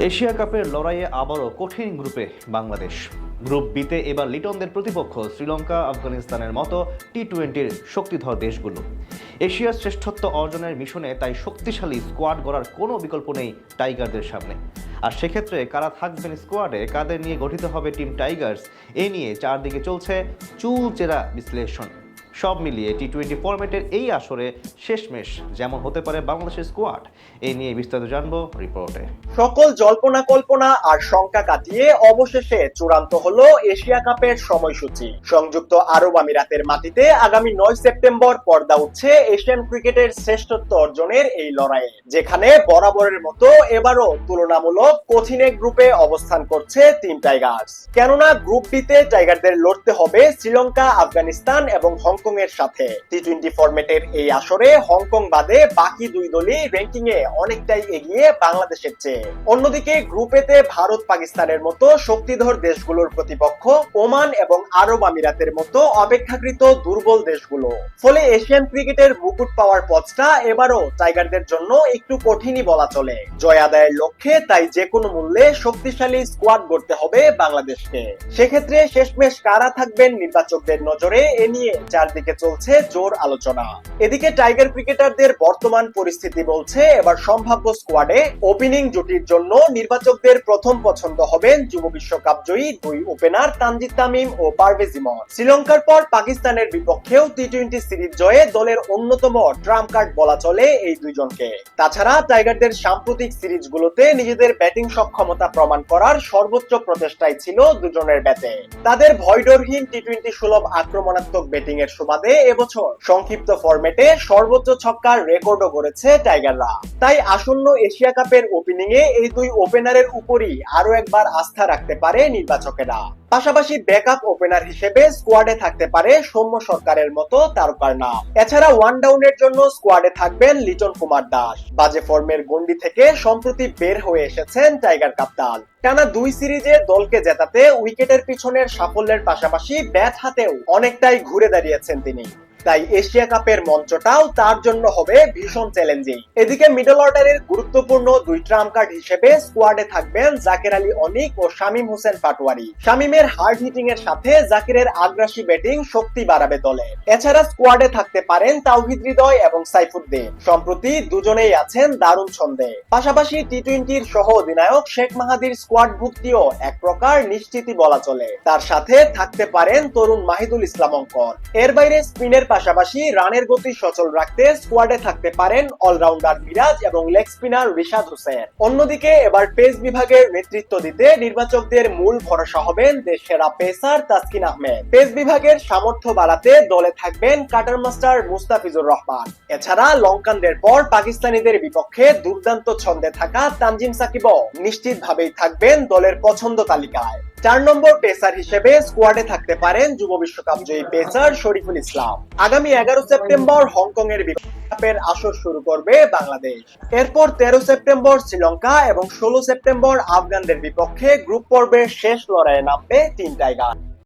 Asia কাপের লড়াইয়ে আবারও কঠিন গ্রুপে বাংলাদেশ। গ্রুপ বিতে এবার লিটনদের প্রতিপক্ষ শ্রীলঙ্কা, আফগানিস্তানের মতো টি-20-র শক্তিধর দেশগুলো। এশিয়ার শ্রেষ্ঠত্ব অর্জনের মিশনে তাই শক্তিশালী স্কোয়াড গড়ার কোনো বিকল্প নেই টাইগারদের সামনে। আর সেক্ষেত্রে কারা থাকবেন স্কোয়াডে, কাদের নিয়ে গঠিত হবে টিম টাইগার্স, এ নিয়ে চারদিকে চলছে চুলচেরা বিশ্লেষণ। সব মিলিয়ে টি-20 ফরম্যাটের এই আসরে শেষমেশ যেমন হতে পারে বাংলাদেশের স্কোয়াড, এই নিয়ে বিস্তারিত জানবো রিপোর্টে। সকল জল্পনা কল্পনা আর শঙ্কা কাটিয়ে অবশেষে চূড়ান্ত হলো এশিয়া কাপের সময়সূচি। সংযুক্ত আরব আমিরাতের মাটিতে আগামী 9 সেপ্টেম্বর পর্দা উঠছে এশিয়ান ক্রিকেটের শ্রেষ্ঠত্ব অর্জনের এই লড়াইয়ে, যেখানে বরাবরের মতো এবারও তুলনামূলক কঠিন এক গ্রুপে অবস্থান করছে টিম টাইগার্স। কেননা গ্রুপ বিতে টাইগারদের লড়তে হবে শ্রীলঙ্কা, আফগানিস্তান এবং হংকং এর সাথে। টি-20 ফরম্যাটের এই আসরে হংকং বাদে বাকি দুই দলই র্যাঙ্কিং এ অনেকটাই এগিয়ে বাংলাদেশের চেয়ে। অন্যদিকে গ্রুপেতে ভারত, পাকিস্তানের মতো শক্তিধর দেশগুলোর প্রতিপক্ষ ওমান এবং আরব আমিরাতের মতো অপেক্ষাকৃত দুর্বল দেশগুলো। ফলে এশিয়ান ক্রিকেটের মুকুট পাওয়ার পথটা এবারও টাইগারদের জন্য একটু কঠিনই বলা চলে। জয় আদায়ের লক্ষ্যে তাই যে কোনো মূল্যে শক্তিশালী স্কোয়াড গড়তে হবে বাংলাদেশকে। সেক্ষেত্রে শেষমেশ কারা থাকবেন নির্বাচকদের নজরে, এ নিয়ে চারদিকে চলছে জোর আলোচনা। এদিকে টাইগার ক্রিকেটারদের বর্তমান পরিস্থিতি বলছে এবার সম্ভাব্য স্কোয়াডে ওপেনিং জুটির জন্য নির্বাচকদের প্রথম পছন্দ হবেন যুব বিশ্বকাপ জয়ী দুই ওপেনার তানজিদ তামিম ও পারভেজ ইমন। শ্রীলঙ্কার পর পাকিস্তানের বিপক্ষেও টি-20 সিরিজ জয়ে দলের অন্যতম ট্রাম্প কার্ড বলা চলে এই দুইজনকে। তাছাড়া টাইগারদের সাম্প্রতিক সিরিজগুলোতে নিজেদের ব্যাটিং সক্ষমতা প্রমাণ করার সর্বোচ্চ প্রচেষ্টাই ছিল দুজনের ব্যাটে। তাদের ভয়ডরহীন টি-20 সুলভ আক্রমণাত্মক ব্যাটিং এর সুবাদে এবছর সংক্ষিপ্ত ফরম্যাটে সর্বোচ্চ ছক্কার রেকর্ডও গড়েছে টাইগাররা। তাই আসন্ন এশিয়া কাপের ওপেনিং এ এই দুই ওপেনারের উপরই আরো একবার আস্থা রাখতে পারে নির্বাচকেরা। পাশাপাশি ব্যাকআপ ওপেনার হিসেবে স্কোয়াডে থাকতে পারে সৌম্য সরকারের মতো তারকার নাম। এছাড়া ওয়ান ডাউনের জন্য স্কোয়াডে থাকবেন লিটন কুমার দাস। বাজে ফর্মের গন্ডি থেকে সম্প্রতি বের হয়ে এসেছেন টাইগার কাপ্তান। টানা 2 সিরিজে দলকে জেতাতে উইকেটের পিছনের সাফল্যের পাশাপাশি ব্যাট হাতেও অনেকটাই ঘুরে দাঁড়িয়েছেন তিনি। তাই এশিয়া কাপের মঞ্চটাও তার জন্য হবে ভীষণ চ্যালেঞ্জিং। এদিকে মিডল অর্ডারের গুরুত্বপূর্ণ দুই ট্রাম্প কার্ড হিসেবে স্কোয়াডে থাকবেন জাকির আলী অনিক ও শামীম হোসেন পাটোয়ারি। শামীমের হার্ড হিটিং এর সাথে জাকিরের আগ্রাসী ব্যাটিং শক্তি বাড়াবে দলে। এছাড়া স্কোয়াডে থাকতে পারেন তাওহিদ হৃদয় এবং সাইফুদ্দিন। সম্প্রতি দুজনেই আছেন দারুণ ছন্দে। পাশাপাশি টি-20-র সহ অধিনায়ক শেখ মাহাদির স্কোয়াড ভুক্তিও এক প্রকার নিশ্চিতই বলা চলে। তার সাথে থাকতে পারেন তরুণ মাহিদুল ইসলাম অঙ্কন। এর বাইরে স্পিনের পাশাপাশি রানের গতি সচল রাখতে স্কোয়াডে থাকতে পারেন অলরাউন্ডার মিরাজ এবং লেগ স্পিনার রিশাদ হোসেন। অন্যদিকে এবার পেস বিভাগের নেতৃত্ব দিতে নির্বাচকদের মূল ভরসা হবেন দেশসেরা পেসার তাসকিন আহমেদ। পেস বিভাগের সামর্থ্য বাড়াতে দলে থাকবেন কাটার মাস্টার মুস্তাফিজুর রহমান। এছাড়া লঙ্কানদের পর পাকিস্তানিদের বিপক্ষে দুর্দান্ত ছন্দে থাকা তানজিম সাকিবও নিশ্চিতভাবেই থাকবেন দলের পছন্দ তালিকায়। 4 নম্বর পেসার হিসেবে স্কোয়াডে থাকতে পারেন যুব বিশ্বকাপ জয়ী পেসার শরীফুল ইসলাম। আগামী 11 সেপ্টেম্বর হংকং এর বিশ্বকাপের আসর শুরু করবে বাংলাদেশ। এরপর 13 সেপ্টেম্বর শ্রীলঙ্কা এবং 16 সেপ্টেম্বর আফগানদের বিপক্ষে গ্রুপ পর্বের শেষ লড়াইয়ে নামবে টিম টাইগার।